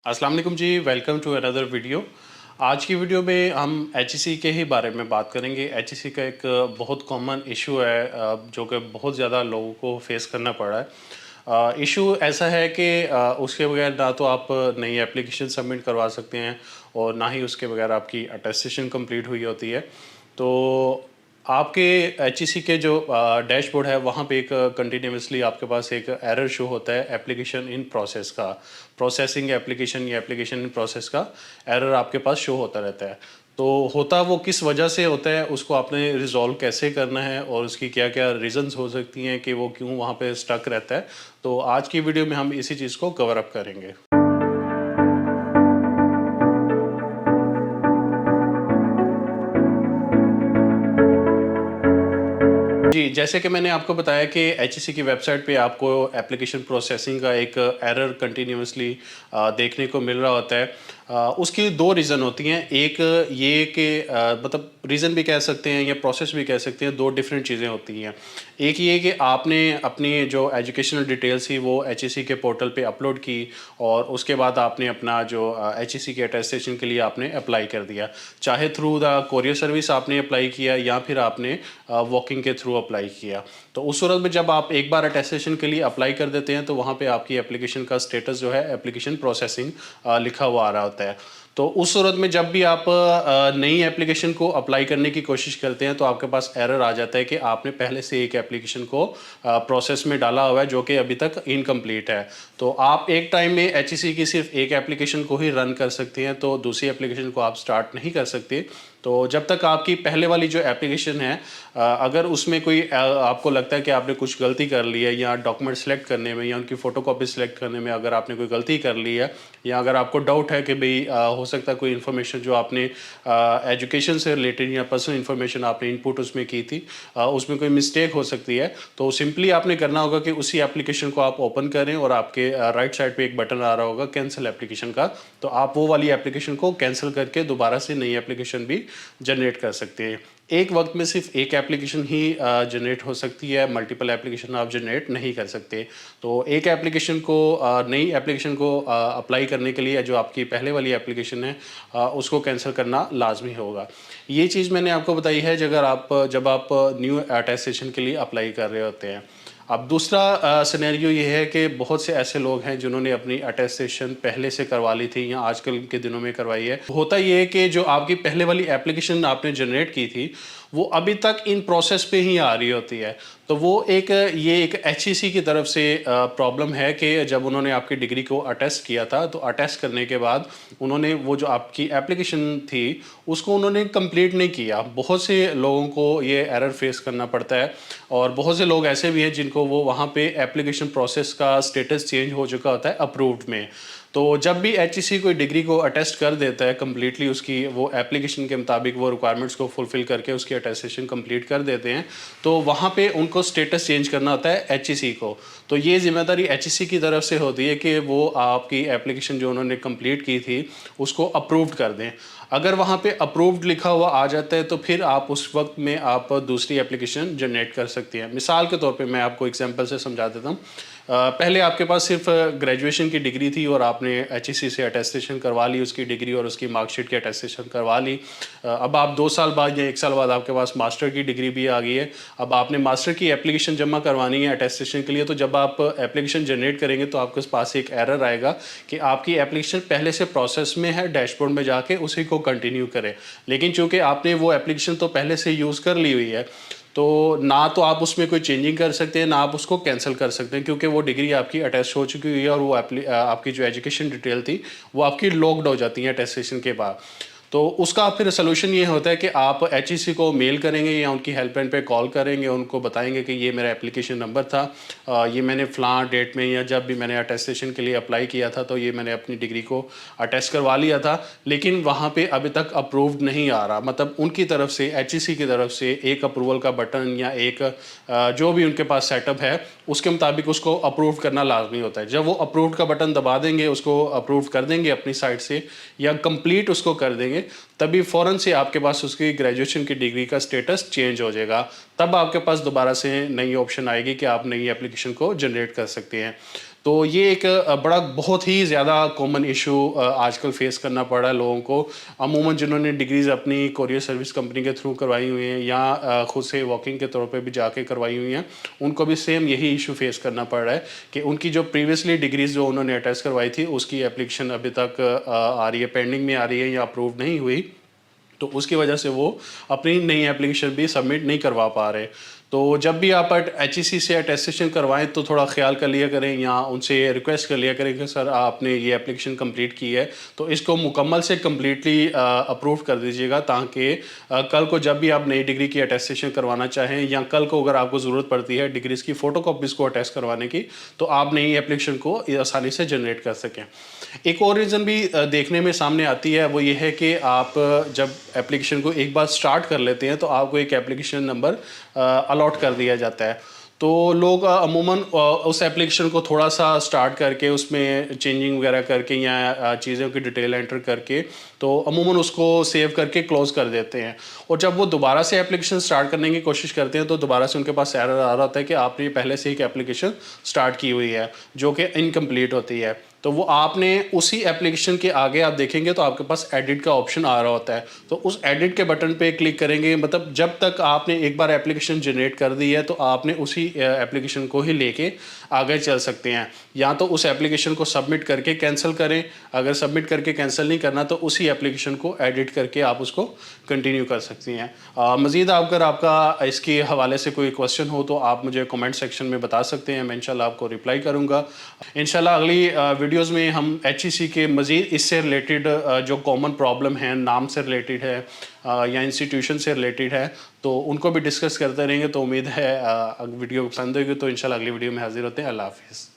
अस्सलाम वालेकुम जी, welcome to another video. आज की वीडियो में हम एचईसी के ही बारे में बात करेंगे। एचईसी का एक बहुत कॉमन इशू है जो कि बहुत ज़्यादा लोगों को फेस करना पड़ रहा है। इशू ऐसा है कि उसके बगैर ना तो आप नई एप्लीकेशन सबमिट करवा सकते हैं और ना ही उसके बगैर आपकी अटेस्टेशन कंप्लीट हुई होती है। तो आपके एचईसी के जो डैशबोर्ड है वहाँ पे एक कंटिन्यूअसली आपके पास एक एरर शो होता है एप्लीकेशन इन प्रोसेस का। प्रोसेसिंग एप्लीकेशन या एप्लीकेशन इन प्रोसेस का एरर आपके पास शो होता रहता है। तो होता वो किस वजह से होता है, उसको आपने रिज़ॉल्व कैसे करना है और उसकी क्या-क्या रीज़न्स हो सकती हैं कि वो क्यों वहाँ पे स्टक रहता है। तो आज की वीडियो में हम इसी चीज़ को कवर अप करेंगे। जी, जैसे कि मैंने आपको बताया कि एचईसी की वेबसाइट पे आपको एप्लीकेशन प्रोसेसिंग का एक एरर कंटिन्यूअसली देखने को मिल रहा होता है। उसकी 2 रीज़न होती हैं। एक ये कि मतलब रीज़न भी कह सकते हैं या प्रोसेस भी कह सकते हैं, 2 डिफरेंट चीज़ें होती हैं। एक ये कि आपने अपनी जो एजुकेशनल डिटेल्स थी वो एचईसी के पोर्टल पे अपलोड की और उसके बाद आपने अपना जो एचईसी के अटेस्टेशन के लिए आपने अप्लाई कर दिया। चाहे थ्रू द कोरियर सर्विस आपने अप्लाई किया या फिर आपने वॉकिंग के थ्रू अप्लाई किया। तो उस सूरत में जब आप एक बार अटेस्टेशन के लिए अप्लाई कर देते हैं तो वहाँ पे आपकी एप्लीकेशन का स्टेटस जो है एप्लीकेशन प्रोसेसिंग लिखा हुआ आ रहा होता है। तो उस सूरत में जब भी आप नई एप्लीकेशन को अप्लाई करने की कोशिश करते हैं तो आपके पास एरर आ जाता है कि आपने पहले से एक एप्लीकेशन को प्रोसेस में डाला हुआ है जो कि अभी तक इनकम्प्लीट है। तो आप एक टाइम में एचईसी की सिर्फ एक एप्लीकेशन को ही रन कर सकते हैं, तो दूसरी एप्लीकेशन को आप स्टार्ट नहीं कर सकते। तो जब तक आपकी पहले वाली जो एप्लीकेशन है अगर उसमें कोई आपको लगता है कि आपने कुछ गलती कर ली है या डॉक्यूमेंट सेलेक्ट करने में या उनकी फ़ोटोकॉपी सेलेक्ट करने में अगर आपने कोई गलती कर ली है या अगर आपको डाउट है कि भई हो सकता है कोई इन्फॉर्मेशन जो आपने एजुकेशन से रिलेटेड या पर्सनल इन्फॉर्मेशन आपने इनपुट उसमें की थी उसमें कोई मिस्टेक हो सकती है, तो सिंपली आपने करना होगा कि उसी एप्लीकेशन को आप ओपन करें और आपके राइट साइड पे एक बटन आ रहा होगा कैंसिल एप्लीकेशन का, तो आप वो वाली एप्लीकेशन को कैंसिल करके दोबारा से नई एप्लीकेशन भी जनरेट कर सकते हैं। एक वक्त में सिर्फ एक एप्लीकेशन ही जनरेट हो सकती है, मल्टीपल एप्लीकेशन आप जनरेट नहीं कर सकते। तो एक एप्लीकेशन को नई एप्लीकेशन को अप्लाई करने के लिए जो आपकी पहले वाली एप्लीकेशन है उसको कैंसिल करना लाजमी होगा। ये चीज़ मैंने आपको बताई है जब आप न्यू अटेस्टेशन के लिए अप्लाई कर रहे होते हैं। अब दूसरा सिनेरियो ये है कि बहुत से ऐसे लोग हैं जिन्होंने अपनी अटेस्टेशन पहले से करवा ली थी या आजकल के दिनों में करवाई है। होता ये है कि जो आपकी पहले वाली एप्लीकेशन आपने जनरेट की थी, वो अभी तक इन प्रोसेस पे ही आ रही होती है। तो वो ये एक एचईसी की तरफ से प्रॉब्लम है कि जब उन्होंने आपकी डिग्री को अटेस्ट किया था, तो अटेस्ट करने के बाद उन्होंने वो जो आपकी एप्लीकेशन थी, उसको उन्होंने कंप्लीट नहीं किया। बहुत से लोगों को ये एरर फेस करना पड़ता है और बहुत से लोग ऐसे भी हैं जिनको वो वहाँ पे एप्लीकेशन प्रोसेस का स्टेटस चेंज हो चुका होता है अप्रूव्ड में। तो जब भी एचईसी कोई डिग्री को अटेस्ट कर देता है कंप्लीटली, उसकी वो एप्लीकेशन के मुताबिक वो रिक्वायरमेंट्स को फुलफ़िल करके उसकी अटेस्टेशन कंप्लीट कर देते हैं, तो वहाँ पे उनको स्टेटस चेंज करना होता है एचईसी को। तो ये ज़िम्मेदारी एचईसी की तरफ से होती है कि वो आपकी एप्लीकेशन जो उन्होंने कंप्लीट की थी, उसको अप्रूव्ड कर दें। अगर वहाँ पे अप्रूव्ड लिखा हुआ आ जाता है तो फिर आप उस वक़्त में आप दूसरी एप्लीकेशन जनरेट कर सकते हैं। मिसाल के तौर पे मैं आपको एग्ज़ाम्पल से समझा देता हूँ। पहले आपके पास सिर्फ़ ग्रेजुएशन की डिग्री थी और आपने एचईसी से अटेस्टेशन करवा ली, उसकी डिग्री और उसकी मार्कशीट की अटेस्टेशन करवा ली। अब आप 2 साल बाद या 1 साल बाद आपके पास मास्टर की डिग्री भी आ गई है। अब आपने मास्टर की एप्लीकेशन जमा करवानी है अटेस्टेशन के लिए, तो जब आप एप्लीकेशन जनरेट करेंगे तो आपके पास एक एरर आएगा कि आपकी एप्लीकेशन पहले से प्रोसेस में है, डैशबोर्ड में जाके उसी को कंटिन्यू करें। लेकिन चूँकि आपने वो एप्लीकेशन तो पहले से यूज़ कर ली हुई है, तो ना तो आप उसमें कोई चेंजिंग कर सकते हैं, ना आप उसको कैंसल कर सकते हैं, क्योंकि वो डिग्री आपकी अटेस्ट हो चुकी हुई है और वो आपकी जो एजुकेशन डिटेल थी, वो आपकी लॉक्ड हो जाती है अटेस्टेशन के बाद। तो उसका फिर सॉल्यूशन ये होता है कि आप एचईसी को मेल करेंगे या उनकी हेल्पलाइन पे कॉल करेंगे, उनको बताएँगे कि ये मेरा एप्लीकेशन नंबर था, ये मैंने फ़लाँ डेट में या जब भी मैंने अटेस्टेशन के लिए अप्लाई किया था, तो ये मैंने अपनी डिग्री को अटेस्ट करवा लिया था, लेकिन वहाँ पे अभी तक अप्रूव्ड नहीं आ रहा। मतलब उनकी तरफ से, एचईसी की तरफ से एक अप्रूवल का बटन या एक जो भी उनके पास सेटअप है, उसके मुताबिक उसको अप्रूव करना लाज़मी होता है। जब वो अप्रूव्ड का बटन दबा देंगे, उसको अप्रूव कर देंगे अपनी साइड से या कंप्लीट उसको कर देंगे, तभी फ़ौरन से आपके पास उसकी ग्रेजुएशन की डिग्री का स्टेटस चेंज हो जाएगा। तब आपके पास दोबारा से नई ऑप्शन आएगी कि आप नई एप्लीकेशन को जनरेट कर सकते हैं। तो ये एक बड़ा बहुत ही ज़्यादा कॉमन इशू आजकल फेस करना पड़ रहा है लोगों को। अमूमन जिन्होंने डिग्रीज़ अपनी कोरियर सर्विस कंपनी के थ्रू करवाई हुई हैं या खुद से वॉकिंग के तौर पे भी जाके करवाई हुई हैं, उनको भी सेम यही इशू फेस करना पड़ रहा है कि उनकी जो प्रीवियसली डिग्रीज़ जो उन्होंने अटेस्ट करवाई थी, उसकी एप्लीकेशन अभी तक आ रही है, पेंडिंग में आ रही है या अप्रूव नहीं हुई। तो उसकी वजह से वो अपनी नई एप्लीकेशन भी सबमिट नहीं करवा पा रहे। तो जब भी आप एचईसी से अटेस्टेशन करवाएं तो थोड़ा ख्याल कर लिया करें या उनसे रिक्वेस्ट कर लिया करें कि सर आपने ये एप्लीकेशन कंप्लीट की है तो इसको मुकम्मल से कम्प्लीटली अप्रूव कर दीजिएगा, ताकि कल को जब भी आप नई डिग्री की अटेस्टेशन करवाना चाहें या कल को अगर आपको ज़रूरत पड़ती है डिग्रीज़ की फ़ोटोकॉपीज़ को अटेस्ट करवाने की, तो आप नई एप्लीकेशन को आसानी से जनरेट कर सकें। एक और रीज़न भी देखने में सामने आती है, वो ये है कि आप जब एप्लीकेशन को एक बार स्टार्ट कर लेते हैं तो आपको एक एप्लीकेशन नंबर अलॉट कर दिया जाता है। तो लोग अमूमन उस एप्लीकेशन को थोड़ा-सा स्टार्ट करके उसमें चेंजिंग वगैरह करके या चीज़ों की डिटेल एंटर करके तो अमूमन उसको सेव करके क्लोज़ कर देते हैं। और जब वो दोबारा से एप्लीकेशन स्टार्ट करने की कोशिश करते हैं तो दोबारा से उनके पास एरर आ रहा होता है कि आपने पहले से ही एक एप्लीकेशन स्टार्ट की हुई है, जो कि इनकम्प्लीट होती है। तो वो आपने उसी एप्लीकेशन के आगे आप देखेंगे तो आपके पास एडिट का ऑप्शन आ रहा होता है। तो उस एडिट के बटन पे क्लिक करेंगे, मतलब जब तक आपने एक बार एप्लीकेशन जनरेट कर दी है तो आपने उसी एप्लीकेशन को ही लेके आगे चल सकते हैं। या तो उस एप्लीकेशन को सबमिट करके कैंसिल करें, अगर सबमिट करके कैंसिल नहीं करना तो उसी एप्लीकेशन को एडिट करके आप उसको कंटिन्यू कर सकती हैं। मज़ीद अगर आपका इसके हवाले से कोई क्वेश्चन हो तो आप मुझे कमेंट सेक्शन में बता सकते हैं, मैं इंशाल्लाह आपको रिप्लाई करूँगा। इंशाल्लाह अगली वीडियोज़ में हम एचईसी के मज़ीद इससे रिलेटेड जो कॉमन प्रॉब्लम है, नाम से रिलेटेड है या इंस्टीट्यूशन से रिलेटेड है, तो उनको भी डिस्कस करते रहेंगे। तो उम्मीद है वीडियो पसंद होगी, तो इंशाल्लाह अगली वीडियो में हाज़िर होते हैं। अल्लाह हाफ़िज़।